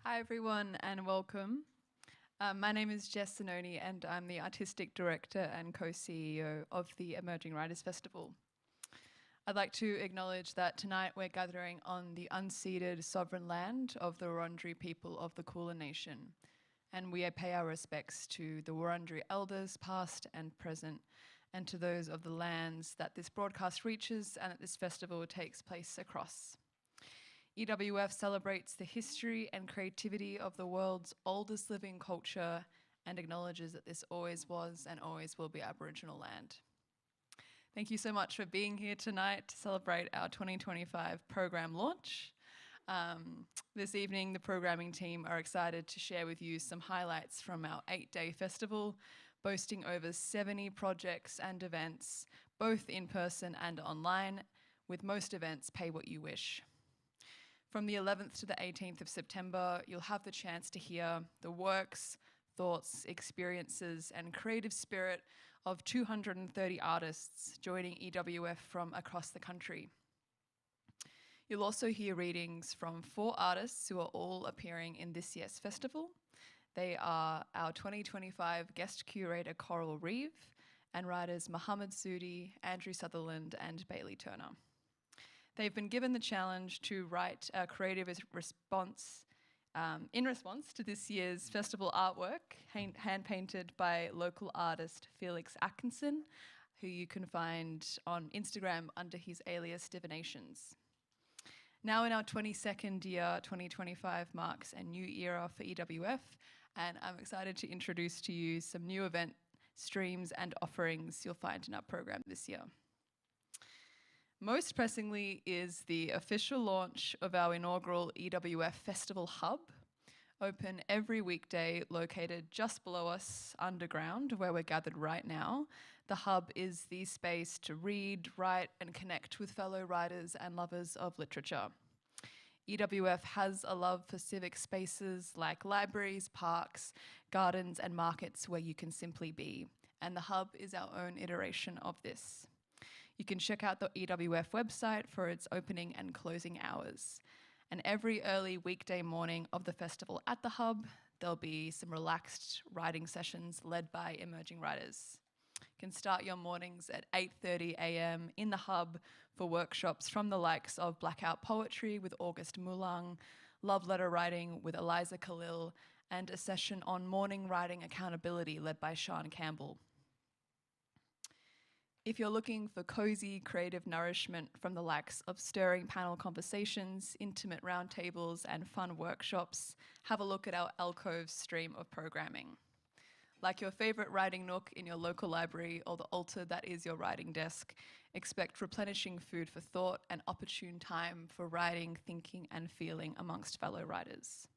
Hi everyone and welcome. My name is Jess Zanoni and I'm the Artistic Director and Co-CEO of the Emerging Writers Festival. I'd like to acknowledge that tonight we're gathering on the unceded sovereign land of the Wurundjeri people of the Kulin Nation, and we pay our respects to the Wurundjeri elders past and present, and to those of the lands that this broadcast reaches and that this festival takes place across. EWF celebrates the history and creativity of the world's oldest living culture and acknowledges that this always was and always will be Aboriginal land. Thank you so much for being here tonight to celebrate our 2025 program launch. This evening, the programming team are excited to share with you some highlights from our 8-day festival, boasting over 70 projects and events, both in person and online, with most events pay what you wish. From the 11th to the 18th of September, you'll have the chance to hear the works, thoughts, experiences, and creative spirit of 230 artists joining EWF from across the country. You'll also hear readings from 4 artists who are all appearing in this year's festival. They are our 2025 guest curator, Reeve, and writers Mohamed Sudi, Andrew Sutherland, and Bayley Turner. They've been given the challenge to write a creative response in response to this year's festival artwork, hand-painted by local artist Felix Atkinson, who you can find on Instagram under his alias Divinations. Now in our 22nd year, 2025 marks a new era for EWF, and I'm excited to introduce to you some new event streams and offerings you'll find in our program this year. Most pressingly is the official launch of our inaugural EWF Festival Hub, open every weekday, located just below us underground where we're gathered right now. The Hub is the space to read, write, and connect with fellow writers and lovers of literature. EWF has a love for civic spaces like libraries, parks, gardens, and markets where you can simply be, and the Hub is our own iteration of this. You can check out the EWF website for its opening and closing hours. And every early weekday morning of the festival at the Hub, there'll be some relaxed writing sessions led by emerging writers. You can start your mornings at 8:30 a.m. in the Hub for workshops from the likes of Blackout Poetry with August Mulang, Love Letter Writing with Eliza Khalil, and a session on morning writing accountability led by Sean Campbell. If you're looking for cozy creative nourishment from the likes of stirring panel conversations, intimate roundtables, and fun workshops, have a look at our Alcove stream of programming. Like your favourite writing nook in your local library or the altar that is your writing desk, expect replenishing food for thought and opportune time for writing, thinking, and feeling amongst fellow writers.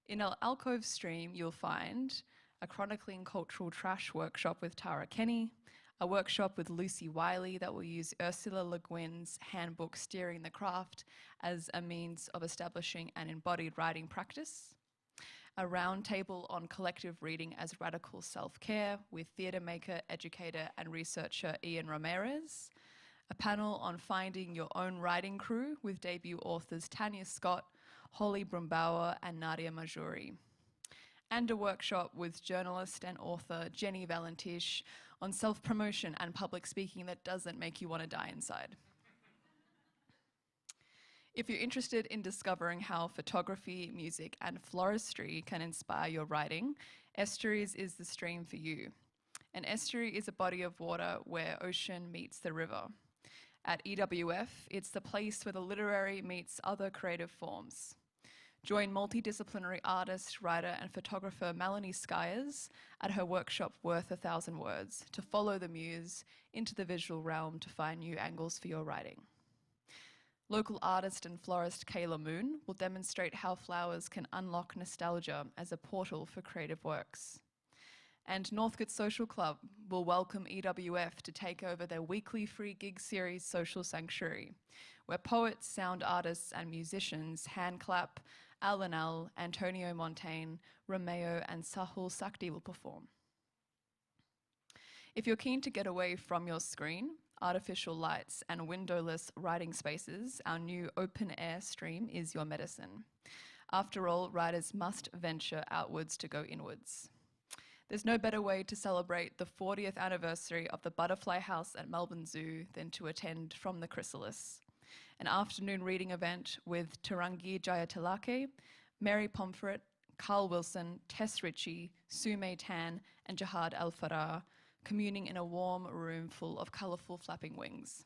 In our Alcove stream, you'll find a chronicling cultural trash workshop with Tara Kenny, a workshop with Lucy Wiley that will use Ursula Le Guin's handbook Steering the Craft as a means of establishing an embodied writing practice, a roundtable on collective reading as radical self-care with theatre maker, educator and researcher Ian Ramirez, a panel on finding your own writing crew with debut authors Tanya Scott, Holly Brumbauer and Nadia Majuri, and a workshop with journalist and author Jenny Valentish on self-promotion and public speaking that doesn't make you want to die inside. If you're interested in discovering how photography, music, and floristry can inspire your writing, Estuaries is the stream for you. An estuary is a body of water where ocean meets the river. At EWF, it's the place where the literary meets other creative forms. Join multidisciplinary artist, writer, and photographer Melanie Skyers at her workshop Worth 1,000 Words to follow the muse into the visual realm to find new angles for your writing. Local artist and florist Kayla Moon will demonstrate how flowers can unlock nostalgia as a portal for creative works. And Northcote Social Club will welcome EWF to take over their weekly free gig series Social Sanctuary, where poets, sound artists and musicians handclap, Al Lanal, Antonio Montaigne, Romeo and Sahul Sakti will perform. If you're keen to get away from your screen, artificial lights and windowless writing spaces, our new open air stream is your medicine. After all, writers must venture outwards to go inwards. There's no better way to celebrate the 40th anniversary of the Butterfly House at Melbourne Zoo than to attend From the Chrysalis, an afternoon reading event with Tarangi Jayatilake, Mary Pomfret, Carl Wilson, Tess Ritchie, Sue May Tan, and Jihad Al-Farah, communing in a warm room full of colourful flapping wings.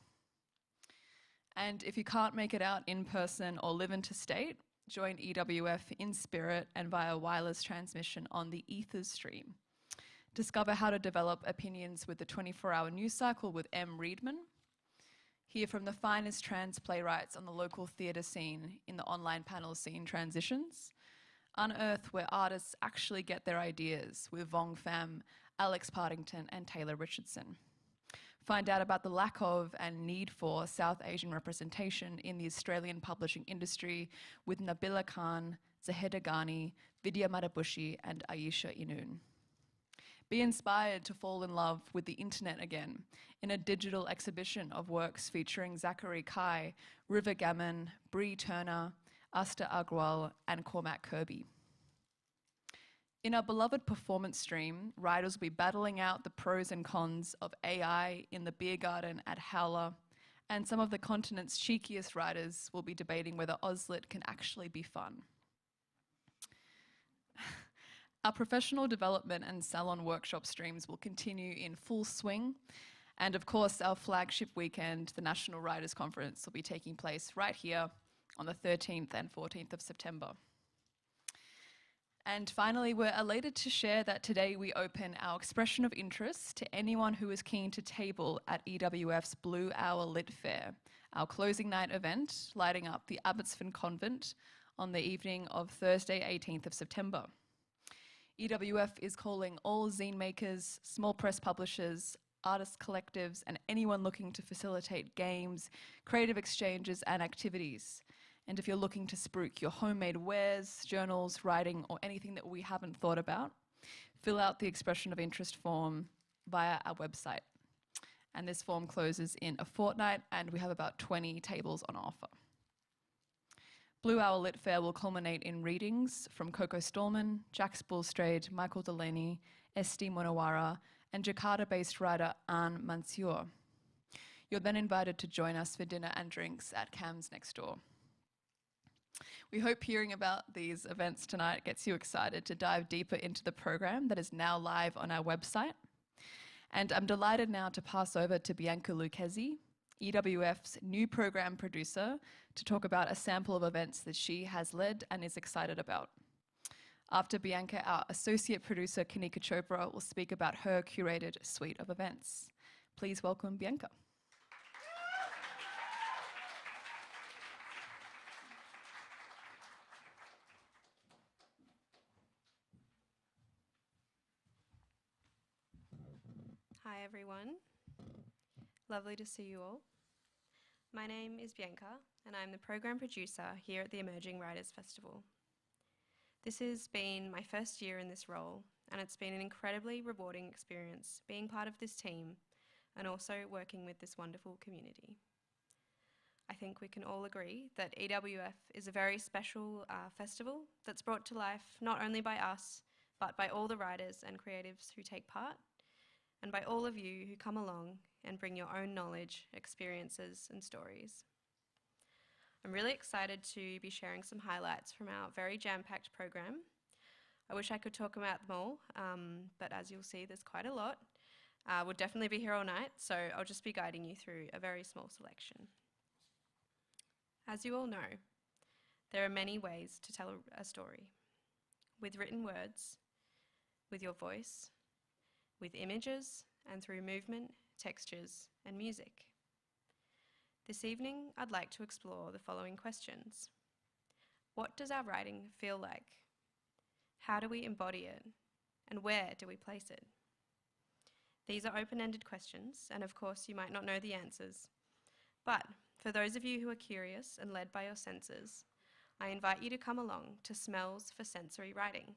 And if you can't make it out in person or live interstate, join EWF in spirit and via wireless transmission on the Ethers stream. Discover how to develop opinions with the 24-hour news cycle with M. Reedman. Hear from the finest trans playwrights on the local theatre scene in the online panel Scene Transitions. Unearth where artists actually get their ideas with Vong Pham, Alex Partington, and Taylor Richardson. Find out about the lack of and need for South Asian representation in the Australian publishing industry with Nabila Khan, Zaheda Ghani, Vidya Matabushi, and Ayesha Inun. Be inspired to fall in love with the internet again in a digital exhibition of works featuring Zachary Kai, River Gammon, Bree Turner, Asta Agrawal, and Cormac Kirby. In our beloved performance stream, writers will be battling out the pros and cons of AI in the beer garden at Howler, and some of the continent's cheekiest writers will be debating whether Auslit can actually be fun. Our professional development and salon workshop streams will continue in full swing. And of course, our flagship weekend, the National Writers' Conference, will be taking place right here on the 13th and 14th of September. And finally, we're elated to share that today we open our expression of interest to anyone who is keen to table at EWF's Blue Hour Lit Fair, our closing night event lighting up the Abbotsford Convent on the evening of Thursday, 18th of September. EWF is calling all zine makers, small press publishers, artist collectives, and anyone looking to facilitate games, creative exchanges, and activities. And if you're looking to spruik your homemade wares, journals, writing, or anything that we haven't thought about, fill out the expression of interest form via our website. And this form closes in a fortnight, and we have about 20 tables on offer. Blue Hour Lit Fair will culminate in readings from Coco Stallman, Jax Bulstrade, Michael Delaney, Esti Monawara, and Jakarta-based writer Anne Mansour. You're then invited to join us for dinner and drinks at Cam's next door. We hope hearing about these events tonight gets you excited to dive deeper into the program that is now live on our website. And I'm delighted now to pass over to Bianca Lucchesi, EWF's new program producer, to talk about a sample of events that she has led and is excited about. After Bianca, our associate producer, Kanika Chopra, will speak about her curated suite of events. Please welcome Bianca. Hi everyone, lovely to see you all. My name is Bianca and I'm the program producer here at the Emerging Writers Festival. This has been my first year in this role and it's been an incredibly rewarding experience being part of this team and also working with this wonderful community. I think we can all agree that EWF is a very special festival that's brought to life not only by us but by all the writers and creatives who take part, and by all of you who come along and bring your own knowledge, experiences, and stories. I'm really excited to be sharing some highlights from our very jam-packed program. I wish I could talk about them all, but as you'll see, there's quite a lot. We'll definitely be here all night, so I'll just be guiding you through a very small selection. As you all know, there are many ways to tell a story. With written words, with your voice, with images, and through movement, textures, and music. This evening, I'd like to explore the following questions. What does our writing feel like? How do we embody it? And where do we place it? These are open-ended questions, and of course, you might not know the answers. But for those of you who are curious and led by your senses, I invite you to come along to Smells for Sensory Writing.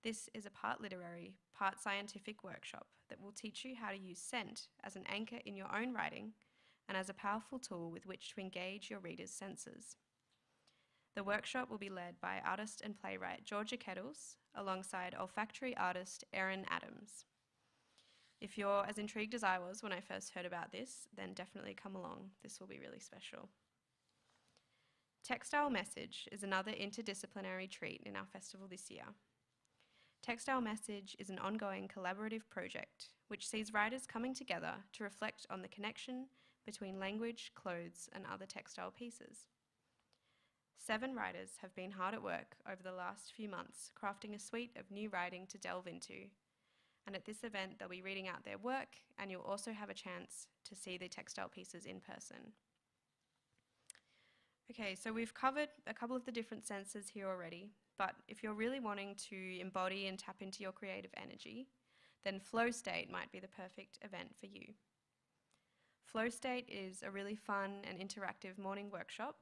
This is a part literary, part scientific workshop that will teach you how to use scent as an anchor in your own writing and as a powerful tool with which to engage your readers' senses. The workshop will be led by artist and playwright Georgia Kettles, alongside olfactory artist Erin Adams. If you're as intrigued as I was when I first heard about this, then definitely come along. This will be really special. Textile Message is another interdisciplinary treat in our festival this year. Textile Message is an ongoing collaborative project which sees writers coming together to reflect on the connection between language, clothes, and other textile pieces. 7 writers have been hard at work over the last few months crafting a suite of new writing to delve into. And at this event, they'll be reading out their work, and you'll also have a chance to see the textile pieces in person. Okay, so we've covered a couple of the different senses here already, but if you're really wanting to embody and tap into your creative energy, then Flow State might be the perfect event for you. Flow State is a really fun and interactive morning workshop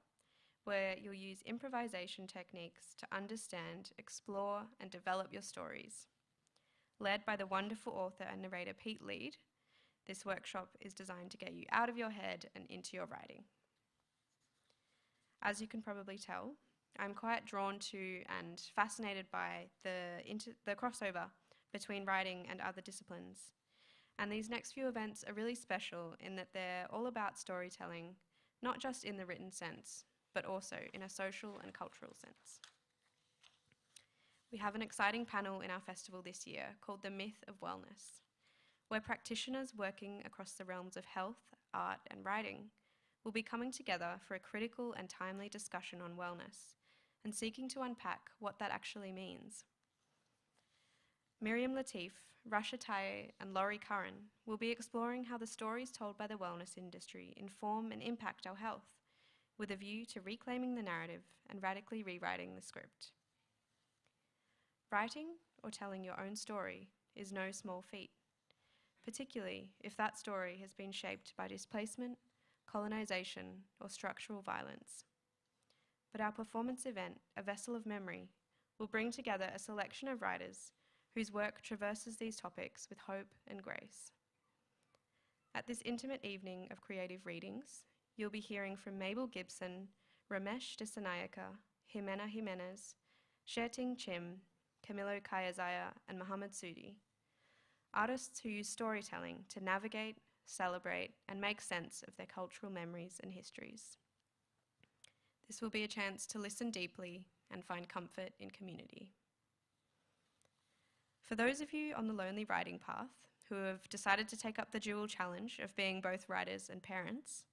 where you'll use improvisation techniques to understand, explore, and develop your stories. Led by the wonderful author and narrator Pete Lead, this workshop is designed to get you out of your head and into your writing. As you can probably tell, I'm quite drawn to and fascinated by the crossover between writing and other disciplines. And these next few events are really special in that they're all about storytelling, not just in the written sense, but also in a social and cultural sense. We have an exciting panel in our festival this year called The Myth of Wellness, where practitioners working across the realms of health, art, and writing will be coming together for a critical and timely discussion on wellness and seeking to unpack what that actually means. Miriam Latif, Rasha Taye, and Laurie Curran will be exploring how the stories told by the wellness industry inform and impact our health, with a view to reclaiming the narrative and radically rewriting the script. Writing or telling your own story is no small feat, particularly if that story has been shaped by displacement, colonization, or structural violence. But our performance event, A Vessel of Memory, will bring together a selection of writers whose work traverses these topics with hope and grace. At this intimate evening of creative readings, you'll be hearing from Mabel Gibson, Ramesh Dissanayake, Jimena Jimenez, Sherting Chim, Camilo Kayazaya, and Mohamed Sudi, artists who use storytelling to navigate, celebrate, and make sense of their cultural memories and histories. This will be a chance to listen deeply and find comfort in community. For those of you on the lonely writing path who have decided to take up the dual challenge of being both writers and parents,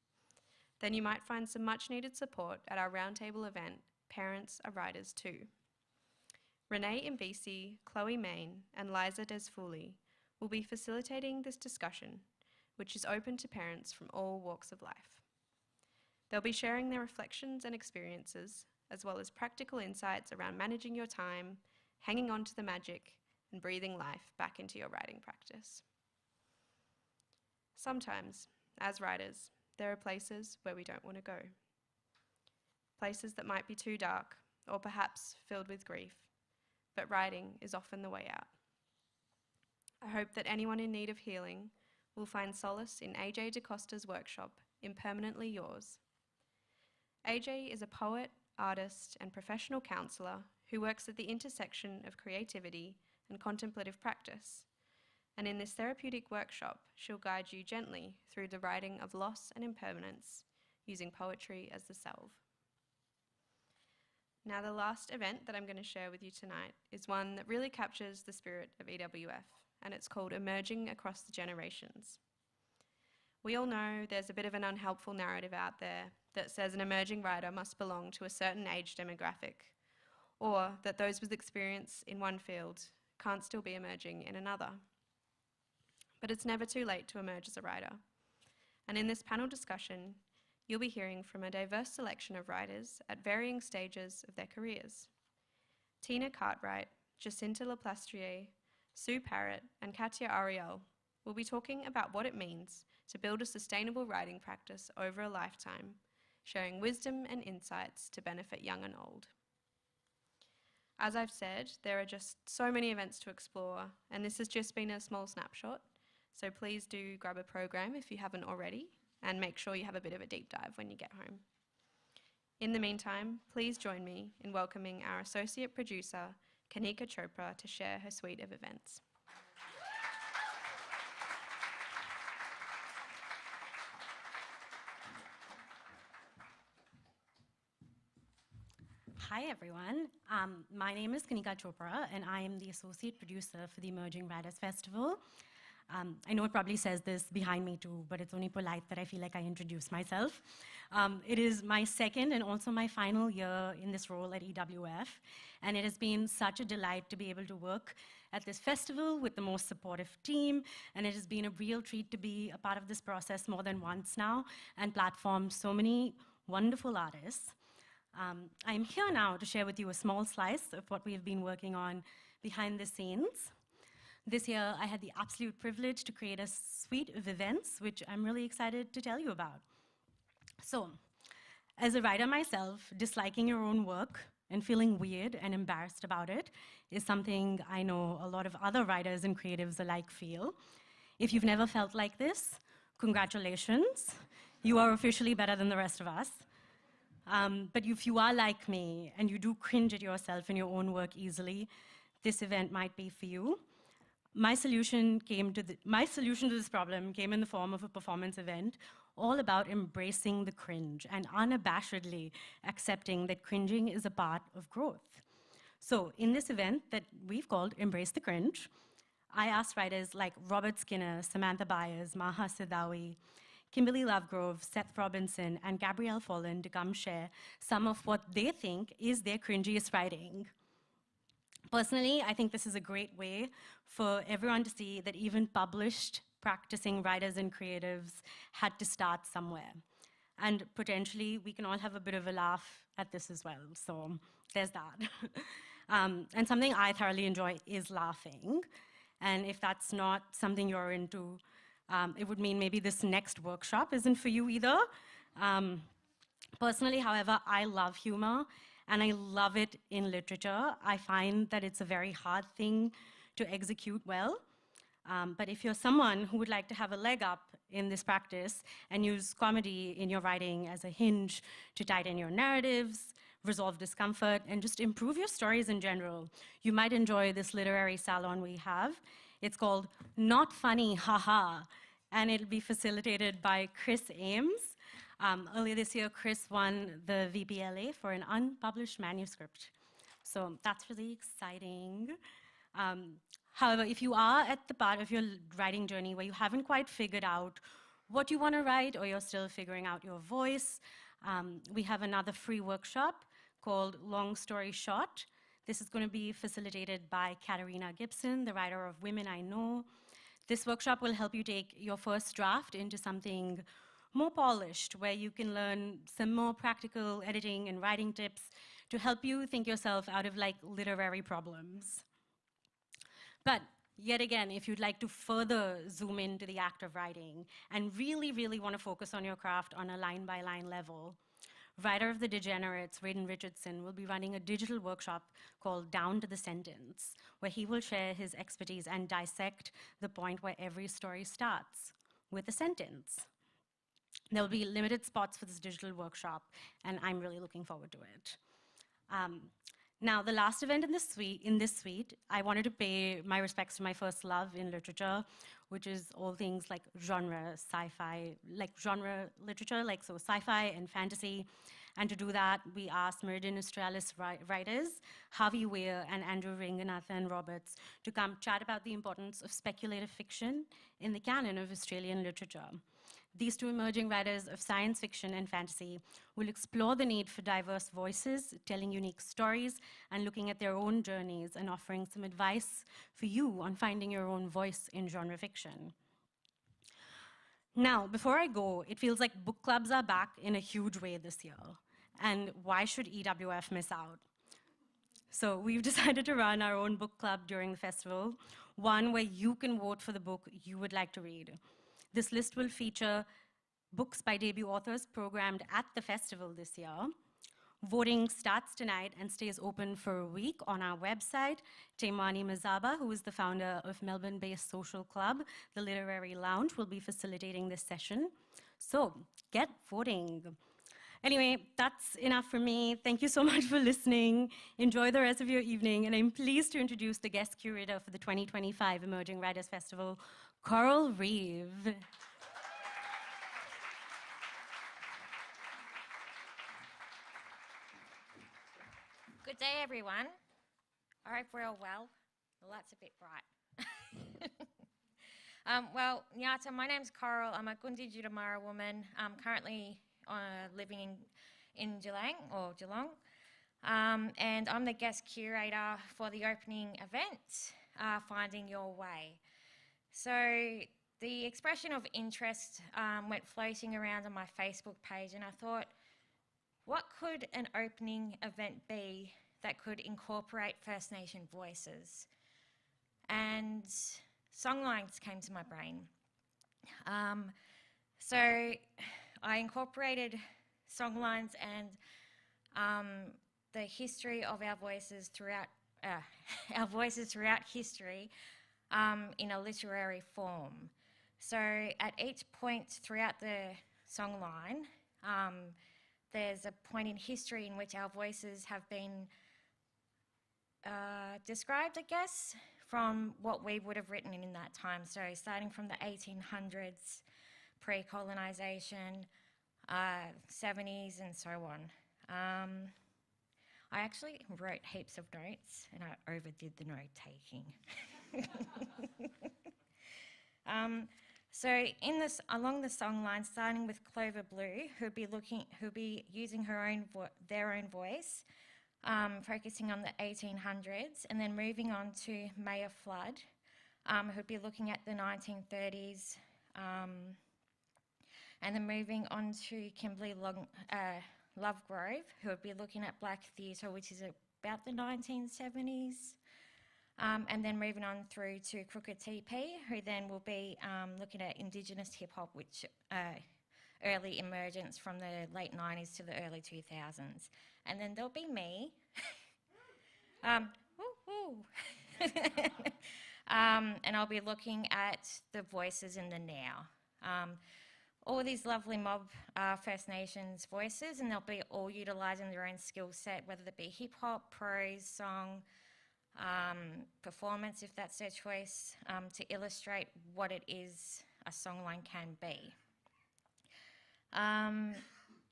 then you might find some much needed support at our roundtable event, Parents Are Writers Too. Renee Mbisi, Chloe Main, and Liza Desfouli will be facilitating this discussion, which is open to parents from all walks of life. They'll be sharing their reflections and experiences, as well as practical insights around managing your time, hanging on to the magic, and breathing life back into your writing practice. Sometimes, as writers, there are places where we don't want to go. Places that might be too dark, or perhaps filled with grief, but writing is often the way out. I hope that anyone in need of healing will find solace in AJ DaCosta's workshop, Impermanently Yours. AJ is a poet, artist, and professional counsellor who works at the intersection of creativity and contemplative practice. And in this therapeutic workshop, she'll guide you gently through the writing of loss and impermanence, using poetry as the salve. Now, the last event that I'm going to share with you tonight is one that really captures the spirit of EWF, and it's called Emerging Across the Generations. We all know there's a bit of an unhelpful narrative out there that says an emerging writer must belong to a certain age demographic, or that those with experience in one field can't still be emerging in another. But it's never too late to emerge as a writer. And in this panel discussion, you'll be hearing from a diverse selection of writers at varying stages of their careers. Tina Cartwright, Jacinta Laplastrier, Sue Parrott, and Katya Ariel will be talking about what it means to build a sustainable writing practice over a lifetime, sharing wisdom and insights to benefit young and old. As I've said, there are just so many events to explore, and this has just been a small snapshot, so please do grab a program if you haven't already, and make sure you have a bit of a deep dive when you get home. In the meantime, please join me in welcoming our associate producer, Kanika Chopra, to share her suite of events. Hi, everyone. My name is Kanika Chopra, and I am the associate producer for the Emerging Writers Festival. I know it probably says this behind me too, but it's only polite that I feel like I introduce myself. It is my second and also my final year in this role at EWF, and it has been such a delight to be able to work at this festival with the most supportive team, and it has been a real treat to be a part of this process more than once now and platform so many wonderful artists. I'm here now to share with you a small slice of what we've been working on behind the scenes. This year, I had the absolute privilege to create a suite of events, which I'm really excited to tell you about. So, as a writer myself, disliking your own work and feeling weird and embarrassed about it is something I know a lot of other writers and creatives alike feel. If you've never felt like this, congratulations. You are officially better than the rest of us. But if you are like me and you do cringe at yourself and your own work easily, this event might be for you. My solution to this problem came in the form of a performance event all about embracing the cringe and unabashedly accepting that cringing is a part of growth. So in this event that we've called Embrace the Cringe, I asked writers like Robert Skinner, Samantha Byers, Maha Sidawi, Kimberly Lovegrove, Seth Robinson, and Gabrielle Follen to come share some of what they think is their cringiest writing. Personally, I think this is a great way for everyone to see that even published, practicing writers and creatives had to start somewhere. And potentially, we can all have a bit of a laugh at this as well. So there's that. And something I thoroughly enjoy is laughing. And if that's not something you're into, it would mean maybe this next workshop isn't for you either. Personally, however, I love humor, and I love it in literature. I find that it's a very hard thing to execute well. But if you're someone who would like to have a leg up in this practice and use comedy in your writing as a hinge to tighten your narratives, resolve discomfort, and just improve your stories in general, you might enjoy this literary salon we have. It's called Not Funny, Haha, and it'll be facilitated by Chris Ames. Earlier this year, Chris won the VPLA for an unpublished manuscript. So that's really exciting. However, if you are at the part of your writing journey where you haven't quite figured out what you want to write, or you're still figuring out your voice, we have another free workshop called Long Story Short. This is going to be facilitated by Katarina Gibson, the writer of Women I Know. This workshop will help you take your first draft into something more polished, where you can learn some more practical editing and writing tips to help you think yourself out of like literary problems. But yet again, if you'd like to further zoom into the act of writing and really, really want to focus on your craft on a line-by-line level, writer of The Degenerates, Raiden Richardson, will be running a digital workshop called Down to the Sentence, where he will share his expertise and dissect the point where every story starts, with a sentence. There will be limited spots for this digital workshop, and I'm really looking forward to it. Now, the last event in this suite, I wanted to pay my respects to my first love in literature, which is all things like genre, sci-fi, like genre literature, like so sci-fi and fantasy. And to do that, we asked Meridian Australis writers, Harvey Weir and Andrew Ranganathan Roberts, to come chat about the importance of speculative fiction in the canon of Australian literature. These two emerging writers of science fiction and fantasy will explore the need for diverse voices, telling unique stories, and looking at their own journeys and offering some advice for you on finding your own voice in genre fiction. Now, before I go, it feels like book clubs are back in a huge way this year. And why should EWF miss out? So we've decided to run our own book club during the festival, one where you can vote for the book you would like to read. This list will feature books by debut authors programmed at the festival this year. Voting starts tonight and stays open for a week on our website. Taimani Mazaba, who is the founder of Melbourne-based social club, The Literary Lounge, will be facilitating this session. So get voting. Anyway, that's enough for me. Thank you so much for listening. Enjoy the rest of your evening. And I'm pleased to introduce the guest curator for the 2025 Emerging Writers Festival, Reeve. Good day, everyone. I hope we're all well. Well, that's a bit bright. Well, Nyata, my name's Coral. I'm a Gundi Judamara woman. I'm currently living in Geelong. And I'm the guest curator for the opening event, Finding Your Way. So the expression of interest went floating around on my Facebook page, and I thought, what could an opening event be that could incorporate First Nation voices? And songlines came to my brain. So I incorporated songlines and the history of our voices throughout history in a literary form. So at each point throughout the songline, there's a point in history in which our voices have been described, I guess, from what we would have written in that time. So starting from the 1800s, pre-colonisation, 70s and so on. I actually wrote heaps of notes and I overdid the note-taking. So along the songline, starting with Clover Blue, who'll be using their own voice, focusing on the 1800s, and then moving on to Maya Flood, who'll be looking at the 1930s, and then moving on to Kimberly Lovegrove, who will be looking at Black Theatre, which is about the 1970s. And then moving on through to Crooked TP, who then will be looking at Indigenous hip-hop, which early emergence from the late 90s to the early 2000s. And then there'll be me. And I'll be looking at the voices in the now. All these lovely mob First Nations voices, and they'll be all utilising their own skill set, whether it be hip-hop, prose, song, performance, if that's their choice, to illustrate what it is a songline can be.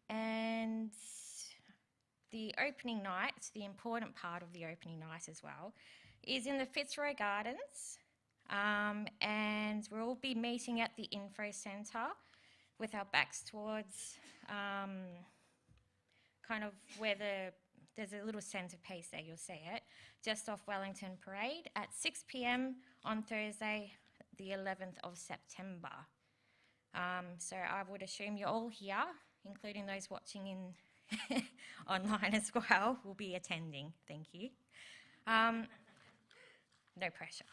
And the opening night, the important part of the opening night as well, is in the Fitzroy Gardens, and we'll all be meeting at the Info Centre with our backs towards kind of where there's a little centrepiece there, you'll see it, just off Wellington Parade at 6 p.m. on Thursday, the 11th of September. So I would assume you're all here, including those watching in online as well, will be attending. Thank you. No pressure.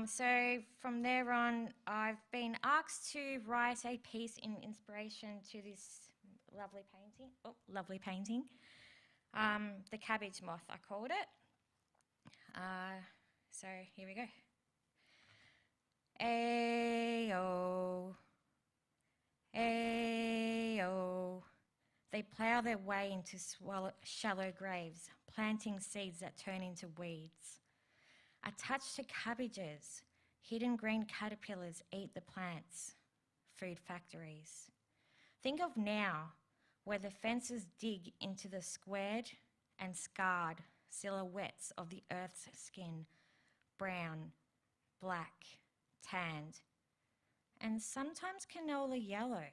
So from there on, I've been asked to write a piece in inspiration to this lovely painting. The Cabbage Moth, I called it. So here we go. Ayo, ayo. They plough their way into shallow graves, planting seeds that turn into weeds. Attached to cabbages, hidden green caterpillars eat the plants. Food factories. Think of now, where the fences dig into the squared and scarred silhouettes of the earth's skin, brown, black, tanned, and sometimes canola yellow,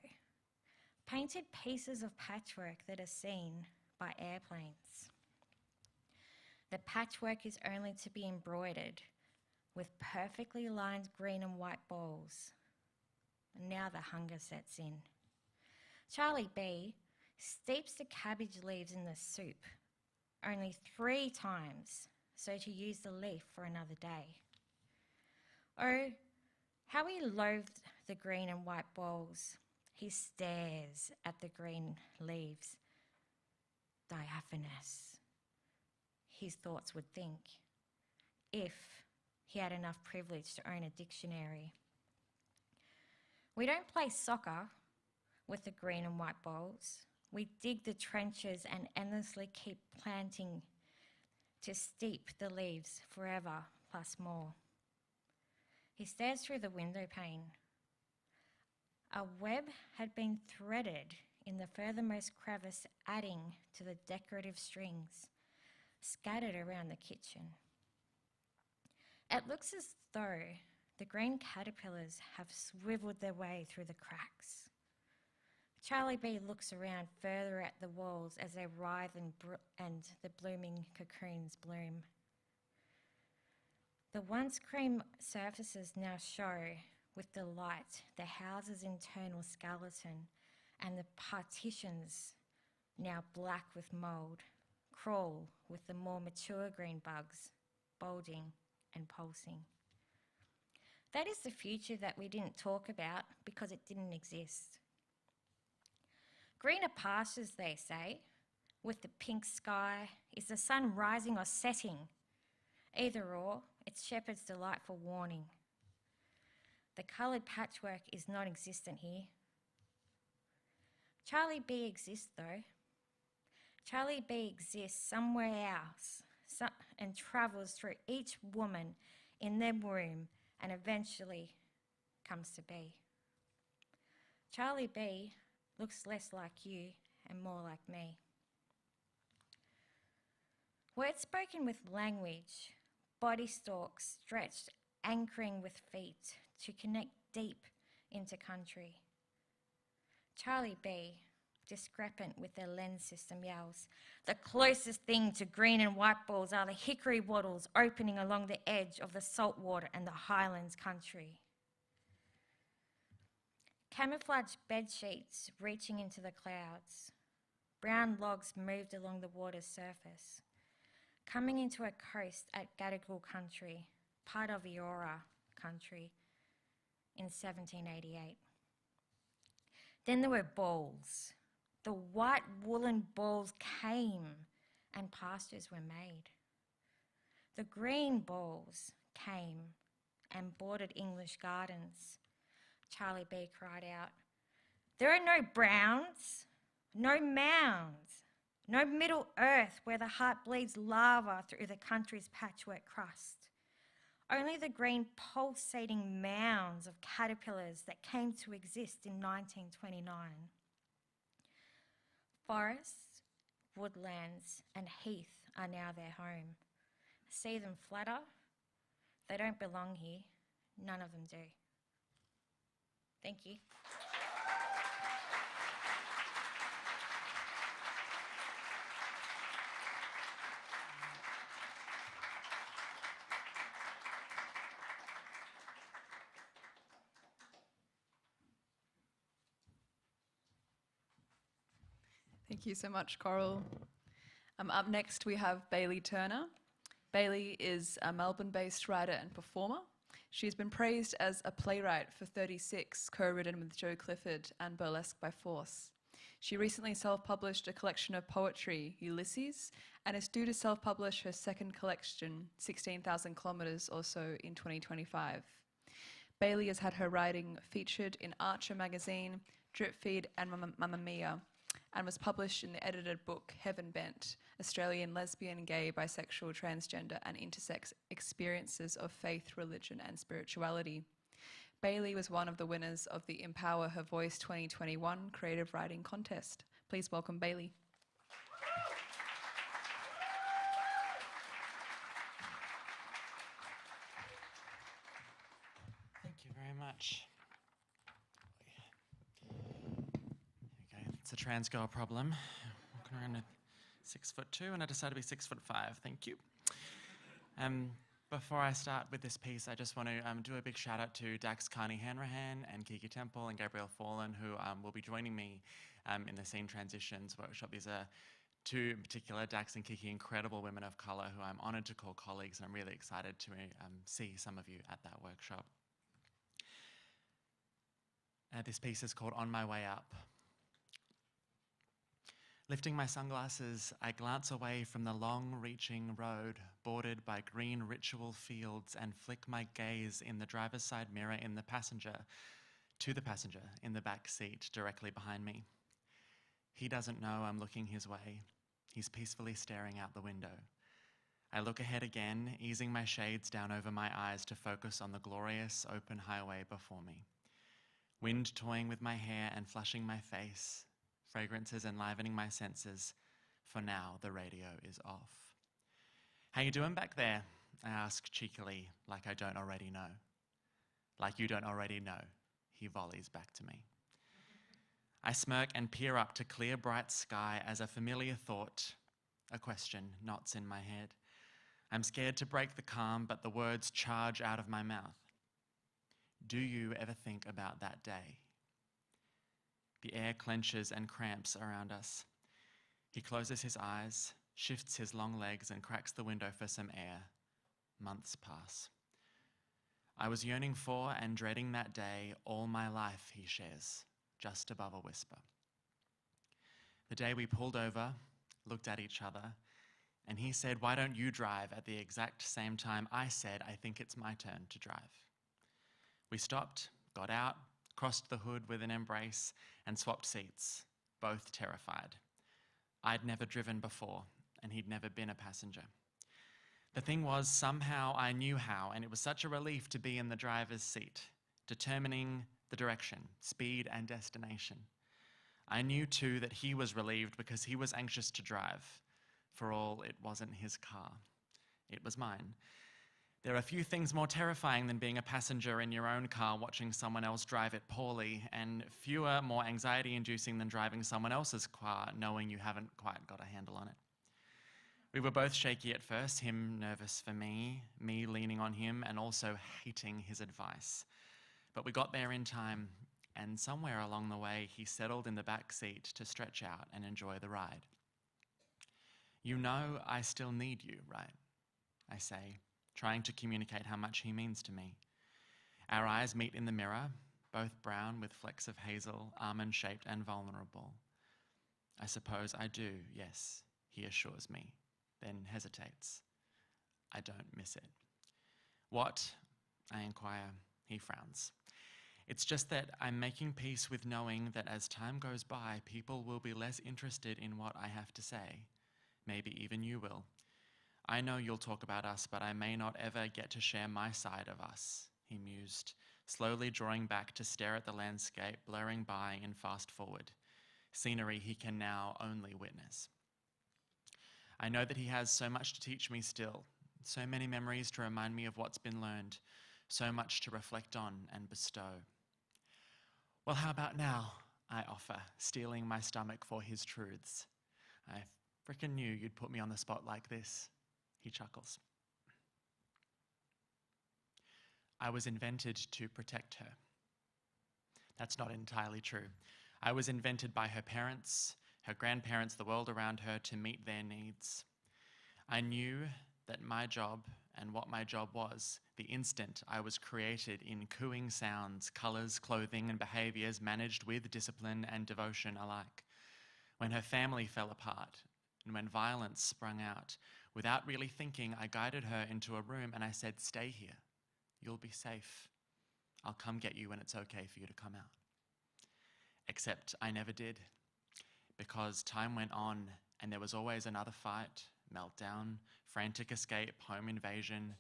painted pieces of patchwork that are seen by airplanes. The patchwork is only to be embroidered with perfectly lined green and white balls. Now the hunger sets in. Charlie B steeps the cabbage leaves in the soup only 3 times, so to use the leaf for another day. Oh, how he loathed the green and white balls. He stares at the green leaves. Diaphanous, his thoughts would think, if he had enough privilege to own a dictionary. We don't play soccer with the green and white balls. We dig the trenches and endlessly keep planting to steep the leaves forever plus more. He stares through the window pane. A web had been threaded in the furthermost crevice, adding to the decorative strings scattered around the kitchen. It looks as though the green caterpillars have swiveled their way through the cracks. Charlie B looks around further at the walls as they writhe and the blooming cocoons bloom. The once cream surfaces now show with delight the house's internal skeleton, and the partitions, now black with mould, crawl with the more mature green bugs, bulging and pulsing. That is the future that we didn't talk about because it didn't exist. Greener pastures, they say, with the pink sky. Is the sun rising or setting? Either or, it's shepherd's delightful warning. The coloured patchwork is non-existent here. Charlie B exists though. Charlie B exists somewhere else and travels through each woman in their womb and eventually comes to be. Charlie B looks less like you and more like me. Words spoken with language, body stalks stretched, anchoring with feet to connect deep into country. Charlie B, discrepant with their lens system, yells, "The closest thing to green and white balls are the hickory wattles opening along the edge of the saltwater and the highlands country." Camouflaged bed sheets reaching into the clouds. Brown logs moved along the water's surface, coming into a coast at Gadigal country, part of Eora country, in 1788. Then there were balls. The white woolen balls came and pastures were made. The green balls came and bordered English gardens. Charlie B cried out, "There are no browns, no mounds, no Middle Earth where the heart bleeds lava through the country's patchwork crust. Only the green pulsating mounds of caterpillars that came to exist in 1929. Forests, woodlands and heath are now their home. See them flatter? They don't belong here. None of them do." Thank you. Thank you so much, Coral. Up next, we have Bayley Turner. Bayley is a Melbourne-based writer and performer. She's been praised as a playwright for 36, co-written with Joe Clifford, and Burlesque by Force. She recently self-published a collection of poetry, Ulysses, and is due to self-publish her second collection, 16,000 kilometres or so, in 2025. Bayley has had her writing featured in Archer magazine, Drip Feed and Mamma Mia, and was published in the edited book Heaven Bent, Australian Lesbian, Gay, Bisexual, Transgender and Intersex Experiences of Faith, Religion and Spirituality. Bayley was one of the winners of the Empower Her Voice 2021 Creative Writing Contest. Please welcome Bayley. Thank you very much. It's a trans girl problem. Walking around at 6'2", and I decided to be 6'5". Thank you. Before I start with this piece, I just want to do a big shout out to Dax Carney Hanrahan and Kiki Temple and Gabrielle Fallen, who will be joining me in the Scene Transitions workshop. These are two in particular, Dax and Kiki, incredible women of colour who I'm honoured to call colleagues, and I'm really excited to see some of you at that workshop. This piece is called On My Way Up. Lifting my sunglasses, I glance away from the long-reaching road bordered by green ritual fields and flick my gaze in the driver's side mirror to the passenger in the back seat directly behind me. He doesn't know I'm looking his way. He's peacefully staring out the window. I look ahead again, easing my shades down over my eyes to focus on the glorious open highway before me. Wind toying with my hair and flushing my face, fragrances enlivening my senses. For now, the radio is off. "How you doing back there?" I ask cheekily, like I don't already know. "Like you don't already know," he volleys back to me. I smirk and peer up to clear, bright sky as a familiar thought, a question, knots in my head. I'm scared to break the calm, but the words charge out of my mouth. "Do you ever think about that day?" The air clenches and cramps around us. He closes his eyes, shifts his long legs, and cracks the window for some air. Months pass. "I was yearning for and dreading that day all my life," he shares, just above a whisper. The day we pulled over, looked at each other, and he said, "Why don't you drive?" at the exact same time I said, "I think it's my turn to drive." We stopped, got out, crossed the hood with an embrace, and swapped seats, both terrified. I'd never driven before, and he'd never been a passenger. The thing was, somehow I knew how, and it was such a relief to be in the driver's seat, determining the direction, speed, and destination. I knew too that he was relieved because he was anxious to drive. For all, it wasn't his car. It was mine. There are few things more terrifying than being a passenger in your own car watching someone else drive it poorly, and fewer more anxiety-inducing than driving someone else's car knowing you haven't quite got a handle on it. We were both shaky at first, him nervous for me leaning on him, and also hating his advice. But we got there in time, and somewhere along the way, he settled in the back seat to stretch out and enjoy the ride. "You know I still need you, right?" I say, trying to communicate how much he means to me. Our eyes meet in the mirror, both brown with flecks of hazel, almond-shaped and vulnerable. "I suppose I do, yes," he assures me, then hesitates. I don't miss it. "What?" I inquire. He frowns. "It's just that I'm making peace with knowing that as time goes by, people will be less interested in what I have to say. Maybe even you will. I know you'll talk about us, but I may not ever get to share my side of us," he mused, slowly drawing back to stare at the landscape blurring by in fast forward, scenery he can now only witness. I know that he has so much to teach me still, so many memories to remind me of what's been learned, so much to reflect on and bestow. "Well, how about now?" I offer, steeling my stomach for his truths. "I frickin' knew you'd put me on the spot like this," he chuckles. "I was invented to protect her." That's not entirely true. I was invented by her parents, her grandparents, the world around her to meet their needs. I knew that my job and what my job was the instant I was created in cooing sounds, colors, clothing, and behaviors managed with discipline and devotion alike. When her family fell apart and when violence sprung out, without really thinking, I guided her into a room and I said, "Stay here. You'll be safe. I'll come get you when it's okay for you to come out." Except I never did, because time went on and there was always another fight, meltdown, frantic escape, home invasion.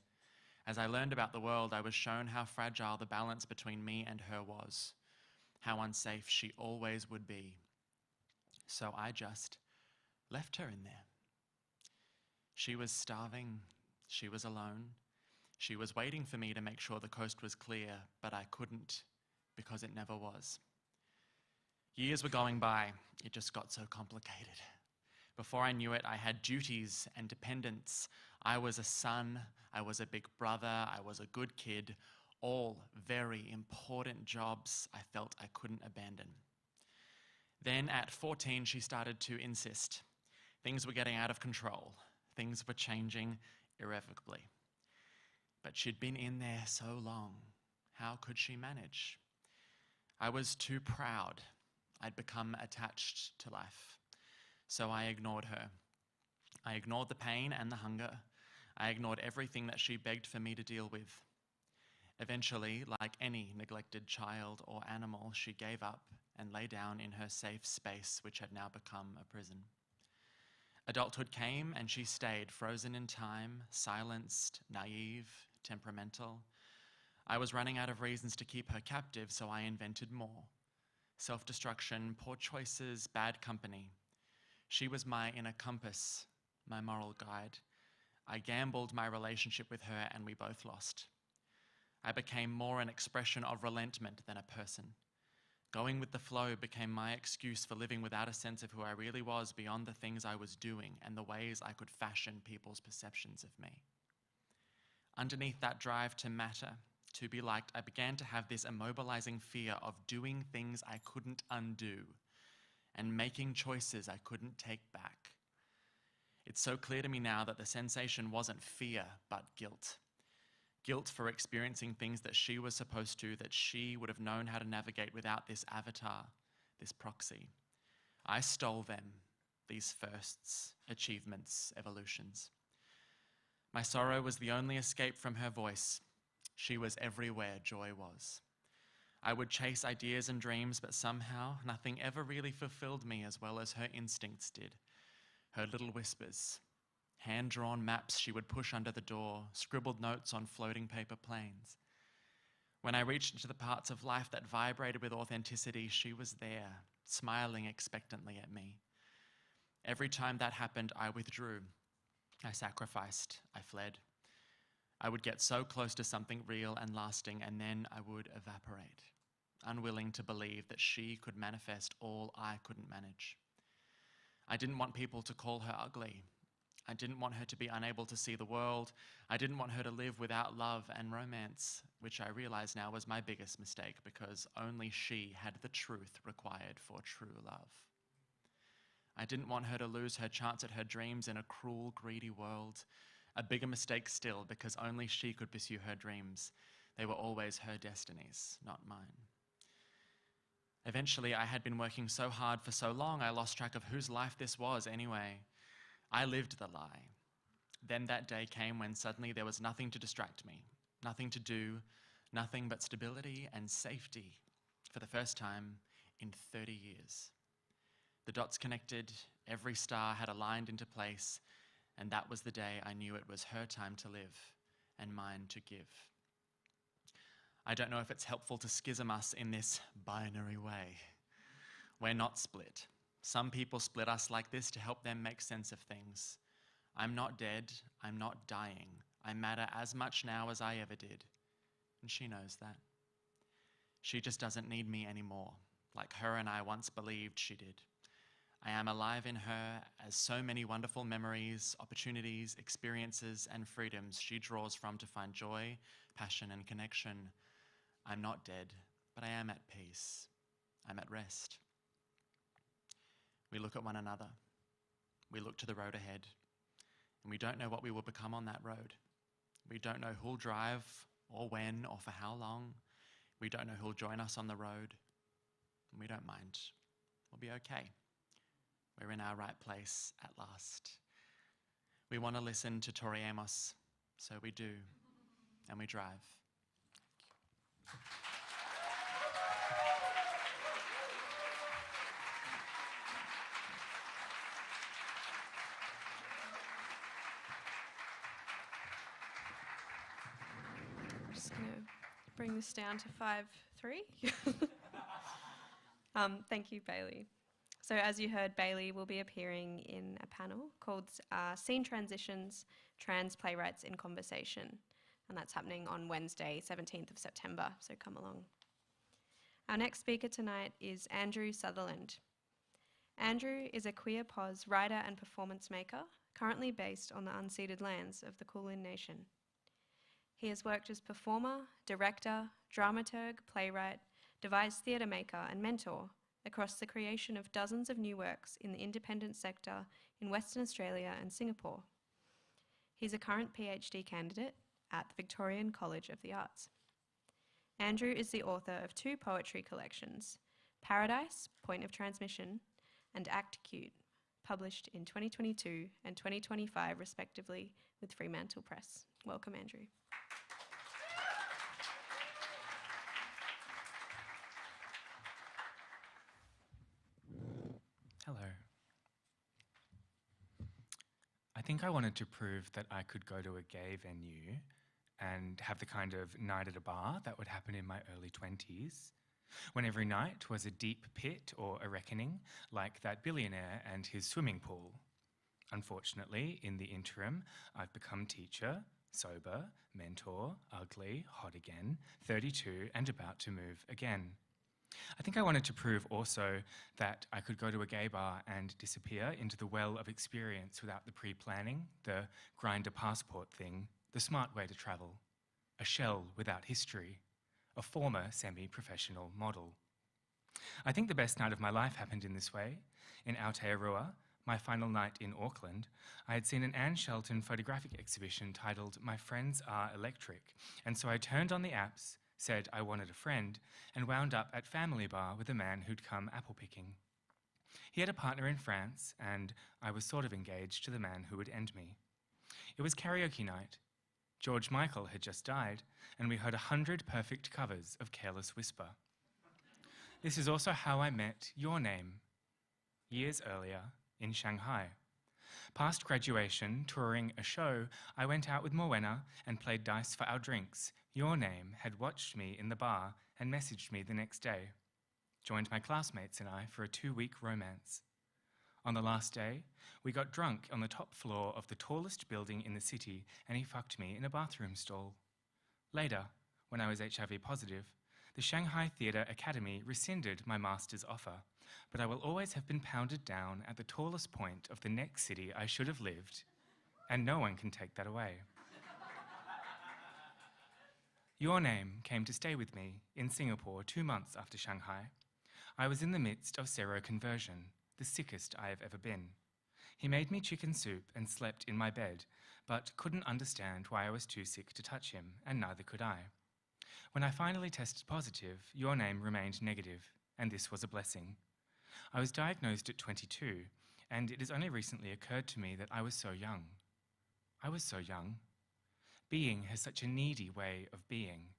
As I learned about the world, I was shown how fragile the balance between me and her was, how unsafe she always would be. So I just left her in there. She was starving, she was alone, she was waiting for me to make sure the coast was clear, but I couldn't because it never was. Years were going by, it just got so complicated. Before I knew it, I had duties and dependents. I was a son, I was a big brother, I was a good kid, all very important jobs I felt I couldn't abandon. Then at 14, she started to insist. Things were getting out of control. Things were changing irrevocably. But she'd been in there so long. How could she manage? I was too proud. I'd become attached to life. So I ignored her. I ignored the pain and the hunger. I ignored everything that she begged for me to deal with. Eventually, like any neglected child or animal, she gave up and lay down in her safe space, which had now become a prison. Adulthood came and she stayed, frozen in time, silenced, naive, temperamental. I was running out of reasons to keep her captive, so I invented more. Self-destruction, poor choices, bad company. She was my inner compass, my moral guide. I gambled my relationship with her and we both lost. I became more an expression of relentment than a person. Going with the flow became my excuse for living without a sense of who I really was beyond the things I was doing and the ways I could fashion people's perceptions of me. Underneath that drive to matter, to be liked, I began to have this immobilizing fear of doing things I couldn't undo and making choices I couldn't take back. It's so clear to me now that the sensation wasn't fear, but guilt. Guilt for experiencing things that she was supposed to, that she would have known how to navigate without this avatar, this proxy. I stole them, these firsts, achievements, evolutions. My sorrow was the only escape from her voice. She was everywhere joy was. I would chase ideas and dreams, but somehow nothing ever really fulfilled me as well as her instincts did. Her little whispers, hand-drawn maps she would push under the door, scribbled notes on floating paper planes. When I reached into the parts of life that vibrated with authenticity, she was there, smiling expectantly at me. Every time that happened, I withdrew. I sacrificed. I fled. I would get so close to something real and lasting, and then I would evaporate, unwilling to believe that she could manifest all I couldn't manage. I didn't want people to call her ugly. I didn't want her to be unable to see the world. I didn't want her to live without love and romance, which I realize now was my biggest mistake because only she had the truth required for true love. I didn't want her to lose her chance at her dreams in a cruel, greedy world. A bigger mistake still because only she could pursue her dreams. They were always her destinies, not mine. Eventually, I had been working so hard for so long, I lost track of whose life this was anyway. I lived the lie. Then that day came when suddenly there was nothing to distract me, nothing to do, nothing but stability and safety for the first time in 30 years. The dots connected, every star had aligned into place, and that was the day I knew it was her time to live and mine to give. I don't know if it's helpful to schism us in this binary way. We're not split. Some people split us like this to help them make sense of things. I'm not dead. I'm not dying. I matter as much now as I ever did. And she knows that. She just doesn't need me anymore, like her and I once believed she did. I am alive in her as so many wonderful memories, opportunities, experiences, and freedoms she draws from to find joy, passion, and connection. I'm not dead, but I am at peace. I'm at rest. We look at one another. We look to the road ahead. And we don't know what we will become on that road. We don't know who'll drive, or when, or for how long. We don't know who'll join us on the road. And we don't mind. We'll be okay. We're in our right place at last. We want to listen to Tori Amos, so we do, and we drive. I'm just going to bring this down to 5-3. Thank you, Bayley. So as you heard, Bayley will be appearing in a panel called Scene Transitions, Trans Playwrights in Conversation. And that's happening on Wednesday, 17th of September, so come along. Our next speaker tonight is Andrew Sutherland. Andrew is a queer pos writer and performance maker, currently based on the unceded lands of the Kulin Nation. He has worked as performer, director, dramaturg, playwright, devised theatre maker and mentor across the creation of dozens of new works in the independent sector in Western Australia and Singapore. He's a current PhD candidate at the Victorian College of the Arts. Andrew is the author of 2 poetry collections, Paradise, Point of Transmission, and Act Cute, published in 2022 and 2025 respectively with Fremantle Press. Welcome, Andrew. think I wanted to prove that I could go to a gay venue and have the kind of night at a bar that would happen in my early 20s, when every night was a deep pit or a reckoning, like that billionaire and his swimming pool. Unfortunately, in the interim, I've become teacher, sober, mentor, ugly, hot again, 32, and about to move again. I think I wanted to prove also that I could go to a gay bar and disappear into the well of experience without the pre-planning, the grind a passport thing, the smart way to travel, a shell without history, a former semi-professional model. I think the best night of my life happened in this way. In Aotearoa, my final night in Auckland, I had seen an Anne Shelton photographic exhibition titled My Friends Are Electric, and so I turned on the apps, said I wanted a friend, and wound up at Family Bar with a man who'd come apple picking. He had a partner in France, and I was sort of engaged to the man who would end me. It was karaoke night. George Michael had just died, and we heard 100 perfect covers of Careless Whisper. This is also how I met Your Name, years earlier in Shanghai. Past graduation, touring a show, I went out with Moena and played dice for our drinks. Your Name had watched me in the bar and messaged me the next day. Joined my classmates and I for a 2-week romance. On the last day, we got drunk on the top floor of the tallest building in the city, and he fucked me in a bathroom stall. Later, when I was HIV positive, the Shanghai Theatre Academy rescinded my master's offer, but I will always have been pounded down at the tallest point of the next city I should have lived, and no one can take that away. Your Name came to stay with me in Singapore 2 months after Shanghai. I was in the midst of seroconversion, the sickest I have ever been. He made me chicken soup and slept in my bed, but couldn't understand why I was too sick to touch him, and neither could I. When I finally tested positive, Your Name remained negative, and this was a blessing. I was diagnosed at 22, and it has only recently occurred to me that I was so young. I was so young. Being has such a needy way of being.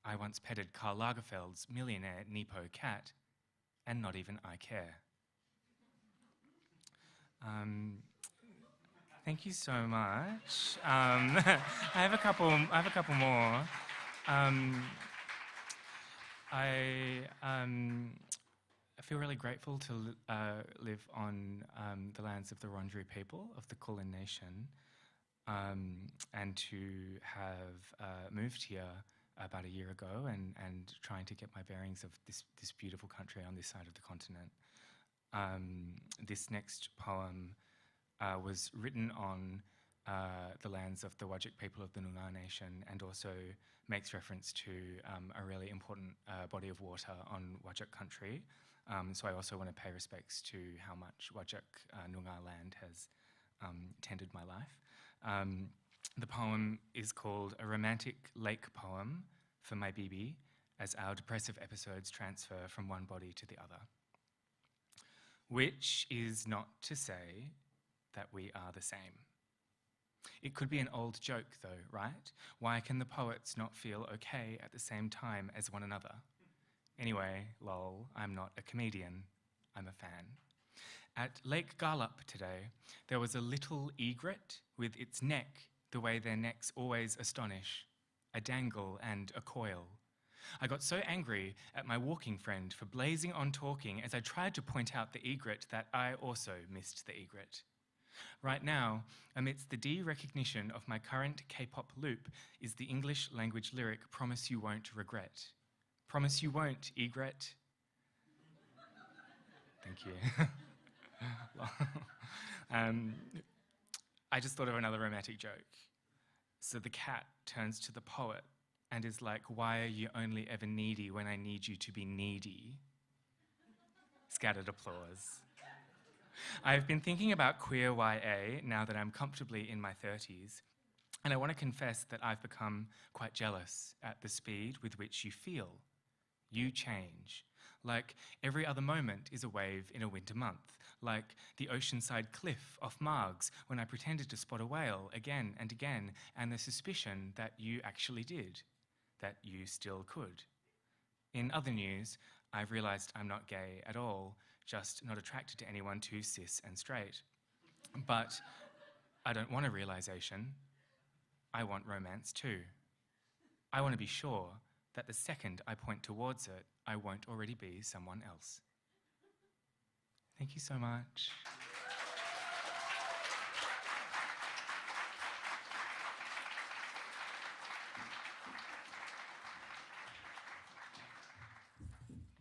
I once petted Karl Lagerfeld's millionaire Nepo cat, and not even I care. Thank you so much. I have a couple more. I feel really grateful to live on the lands of the Wurundjeri people of the Kulin Nation, and to have moved here about a year ago and trying to get my bearings of this beautiful country on this side of the continent. This next poem was written on the lands of the Whadjuk people of the Noongar Nation, and also makes reference to a really important body of water on Whadjuk country. So I also want to pay respects to how much Whadjuk Noongar land has tended my life. The poem is called A Romantic Lake Poem for My Bibi, as our depressive episodes transfer from one body to the other. Which is not to say that we are the same. It could be an old joke though, right? Why can the poets not feel okay at the same time as one another? Anyway, lol, I'm not a comedian, I'm a fan. At Lake Garlup today, there was a little egret with its neck the way their necks always astonish, a dangle and a coil. I got so angry at my walking friend for blazing on talking as I tried to point out the egret that I also missed the egret. Right now, amidst the de-recognition of my current K-pop loop, is the English language lyric, "Promise you won't regret." Promise you won't, egret. Thank you. I just thought of another romantic joke. So the cat turns to the poet and is like, "Why are you only ever needy when I need you to be needy?" Scattered applause. I've been thinking about queer YA now that I'm comfortably in my 30s, and I want to confess that I've become quite jealous at the speed with which you feel. You change. Like every other moment is a wave in a winter month, like the oceanside cliff off Margs when I pretended to spot a whale again and again, and the suspicion that you actually did, that you still could. In other news, I've realised I'm not gay at all, just not attracted to anyone too cis and straight. But I don't want a realization. I want romance too. I want to be sure that the second I point towards it, I won't already be someone else. Thank you so much.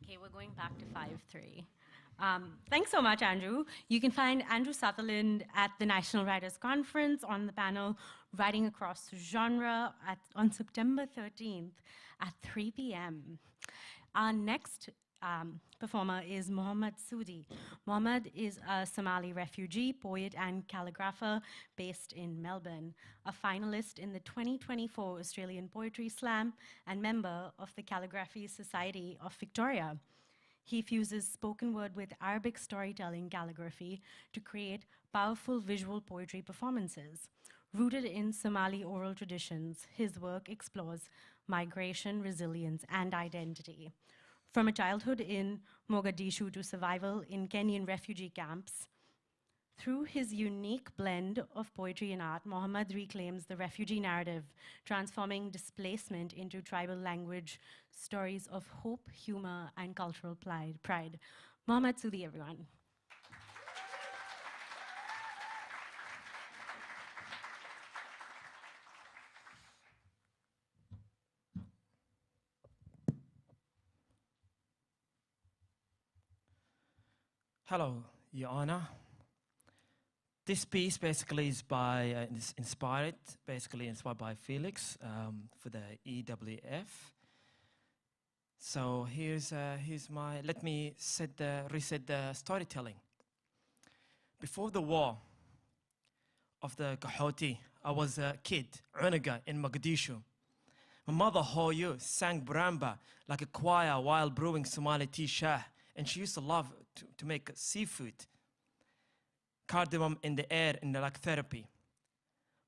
Okay, we're going back to 5-3. Thanks so much, Andrew. You can find Andrew Sutherland at the National Writers' Conference on the panel Writing Across Genre on September 13th at 3 p.m. Our next performer is Mohamed Sudi. Mohamed is a Somali refugee, poet, and calligrapher based in Melbourne, a finalist in the 2024 Australian Poetry Slam and member of the Calligraphy Society of Victoria. He fuses spoken word with Arabic storytelling calligraphy to create powerful visual poetry performances. Rooted in Somali oral traditions, his work explores migration, resilience, and identity. From a childhood in Mogadishu to survival in Kenyan refugee camps, through his unique blend of poetry and art, Mohamed reclaims the refugee narrative, transforming displacement into tribal language, stories of hope, humor, and cultural pride. Mohamed Sudi, everyone. Hello, Your Honor. This piece basically is inspired by Felix for the EWF. So here's my, let me reset the storytelling. Before the war of the Kahoti, I was a kid, Unaga, in Mogadishu. My mother, Hoyu, sang Bramba like a choir while brewing Somali tea shah, and she used to love to make seafood. Cardamom in the air in the like therapy.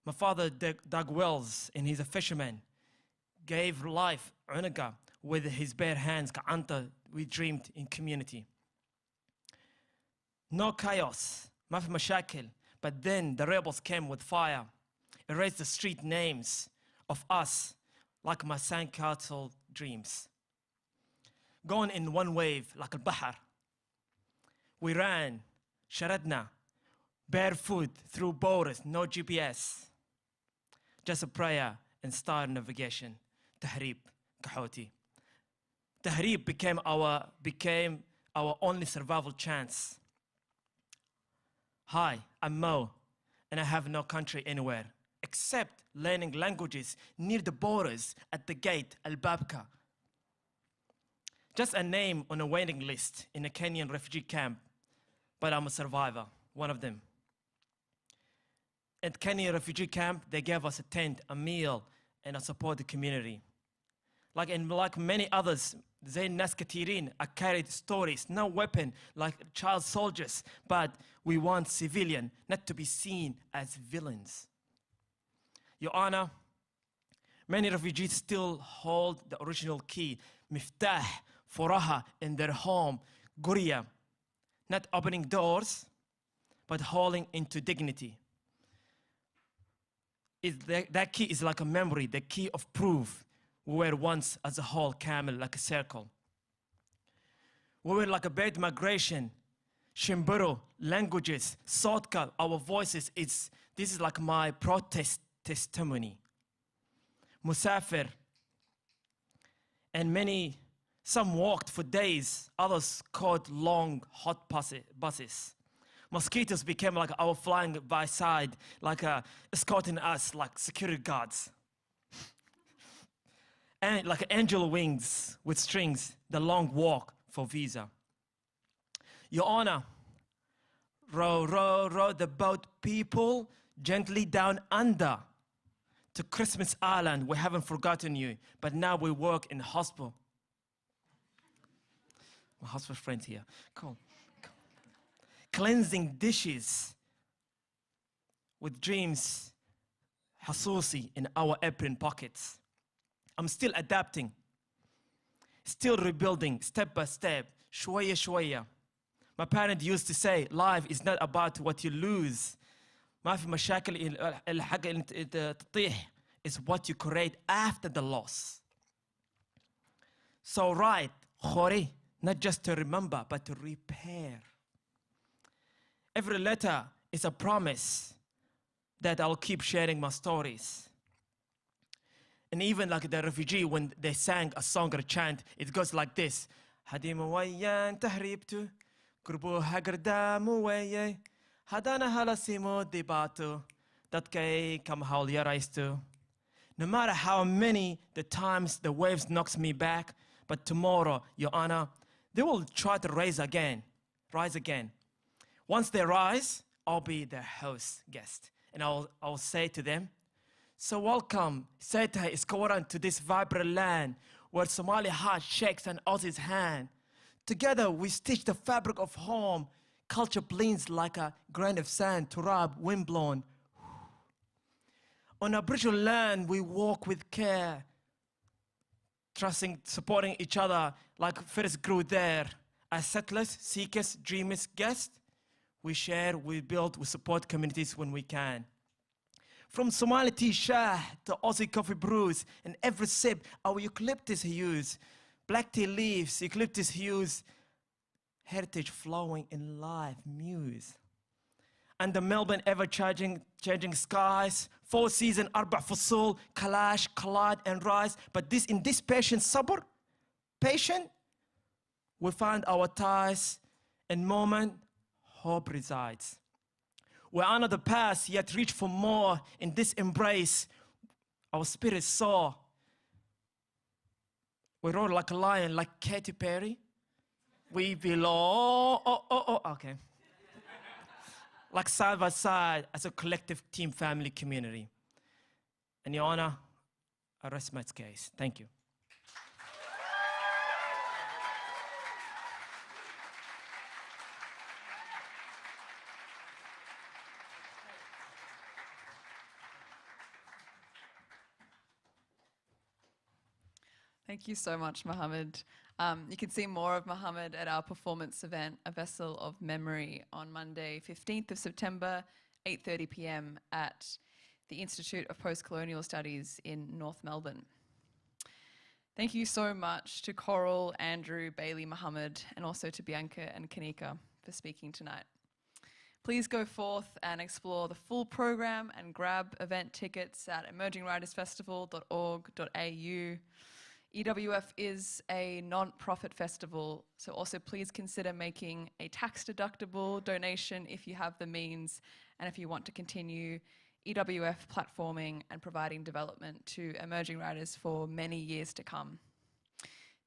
My father dug wells, and he's a fisherman. Gave life, Unaga, with his bare hands, Ka'anta, we dreamed in community. No chaos, ma fi mashakil, but then the rebels came with fire, erased the street names of us like my sandcastle dreams. Going in one wave like al-Bahar. We ran, sharadna, barefoot through borders, no GPS. Just a prayer and star navigation. Tahrib, Kahoti. Tahrib became our only survival chance. Hi, I'm Mo, and I have no country anywhere except learning languages near the borders at the gate, Al-Babka. Just a name on a waiting list in a Kenyan refugee camp, but I'm a survivor, one of them. At Kenyan refugee camp, they gave us a tent, a meal, and I support the community. Like many others, Zayn Naskatirin, I carried stories, no weapon, like child soldiers, but we want civilian, not to be seen as villains. Your Honor, many refugees still hold the original key, miftah, furaha, in their home, guria, not opening doors, but holding into dignity. That key is like a memory, the key of proof. We were once as a whole camel, like a circle. We were like a bird migration, Shimburu, languages, Sotka, our voices. This is like my protest testimony. Musafir, and some walked for days, others caught long, hot buses. Mosquitoes became like our flying by side, like escorting us like security guards. And like angel wings with strings, the long walk for visa. Your Honor, row, row, row the boat people gently down under to Christmas Island. We haven't forgotten you, but now we work in hospital. My hospital friends here, cool. Cleansing dishes with dreams, hasusi in our apron pockets. I'm still adapting, still rebuilding step by step, shwaya shwaya. My parents used to say, life is not about what you lose. ما في مشاكل الحاجة اللي تطيح is what you create after the loss. So write خوري, not just to remember but to repair. Every letter is a promise that I'll keep sharing my stories. And even like the refugee, when they sang a song or a chant, it goes like this. هديم ويان تهريبتو قربوها قردام وياي هدانا هلا سيمو ديباتو داتكي كم هول يرايستو. No matter how many the times the waves knocks me back, but tomorrow, Your Honor, they will try to rise again. Once they rise, I'll be their host guest. And I'll say to them, so welcome, Seta Iskoran, to this vibrant land where Somali heart shakes an Aussie's hand. Together we stitch the fabric of home. Culture blends like a grain of sand, turab, windblown. On Aboriginal land, we walk with care, trusting, supporting each other like first grew there. As settlers, seekers, dreamers, guests, we share, we build, we support communities when we can. From Somali tea shah to Aussie coffee brews, and every sip our eucalyptus hues, black tea leaves, eucalyptus hues, heritage flowing in life muse. And the Melbourne ever-changing skies, 4 season, arba fusul, kalash, collide, and rise. But in this patient sabr, we find our ties, and moment, hope resides. We honor the past, yet reach for more. In this embrace, our spirit soar. We roar like a lion, like Katy Perry. We belong, okay. Like side by side as a collective team, family, community. And Your Honor, I rest my case. Thank you. Thank you so much, Mohamed. You can see more of Mohamed at our performance event, A Vessel of Memory, on Monday, 15th of September, 8:30 p.m. at the Institute of Postcolonial Studies in North Melbourne. Thank you so much to Coral, Andrew, Bayley, Mohamed, and also to Bianca and Kanika for speaking tonight. Please go forth and explore the full program and grab event tickets at emergingwritersfestival.org.au. EWF is a non-profit festival, so also please consider making a tax-deductible donation if you have the means and if you want to continue EWF platforming and providing development to emerging writers for many years to come.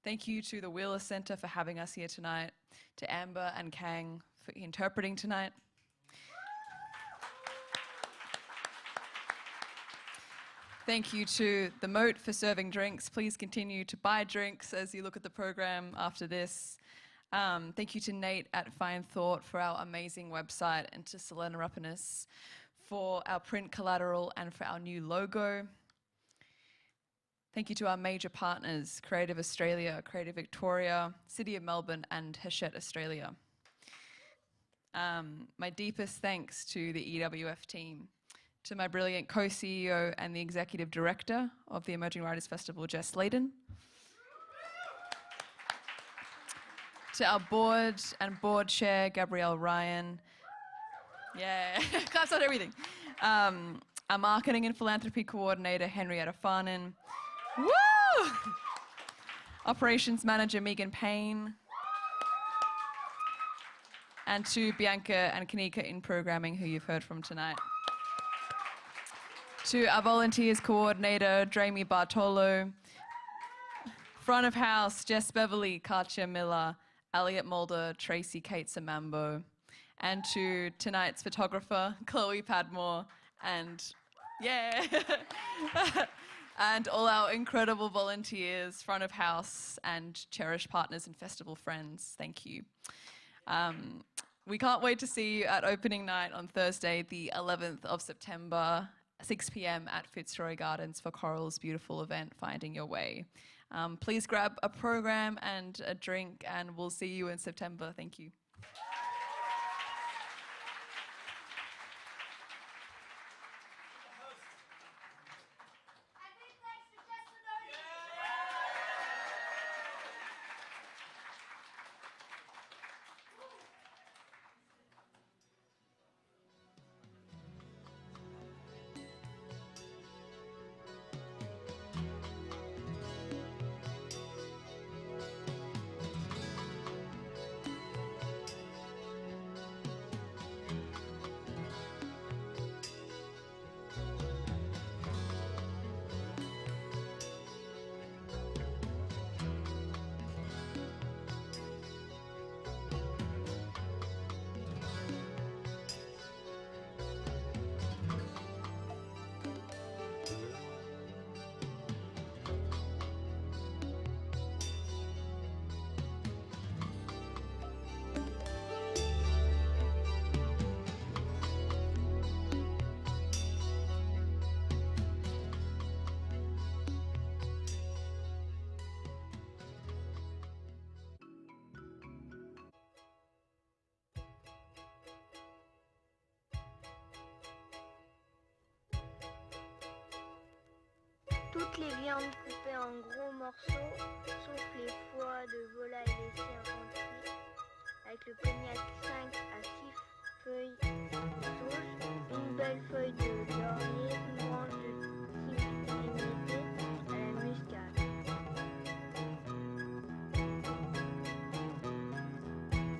Thank you to the Wheeler Centre for having us here tonight, to Amber and Kang for interpreting tonight. Thank you to the Moat for serving drinks. Please continue to buy drinks as you look at the program after this. Thank you to Nate at Fine Thought for our amazing website, and to Selena Rapinus for our print collateral and for our new logo. Thank you to our major partners, Creative Australia, Creative Victoria, City of Melbourne, and Hachette Australia. My deepest thanks to the EWF team, to my brilliant co-CEO and the Executive Director of the Emerging Writers Festival, Jess Layden. To our board and board chair, Gabrielle Ryan. Yeah, claps on everything. Our marketing and philanthropy coordinator, Henrietta Farnan. Woo! Operations manager, Megan Payne. And to Bianca and Kanika in programming, who you've heard from tonight. To our volunteers coordinator, Drami Bartolo. Front of house, Jess Beverly, Katja Miller, Elliot Mulder, Tracy Kate Samambo. And to tonight's photographer, Chloe Padmore, and yeah, and all our incredible volunteers, front of house, and cherished partners and festival friends. Thank you. We can't wait to see you at opening night on Thursday, the 11th of September, 6 p.m. at Fitzroy Gardens for Coral's beautiful event, Finding Your Way. Please grab a program and a drink, and we'll see you in September. Thank you. Toutes les viandes coupées en gros morceaux, sauf les foies de volaille laissés entiers, avec le cognac 5 à 6 feuilles sauges, une belle feuille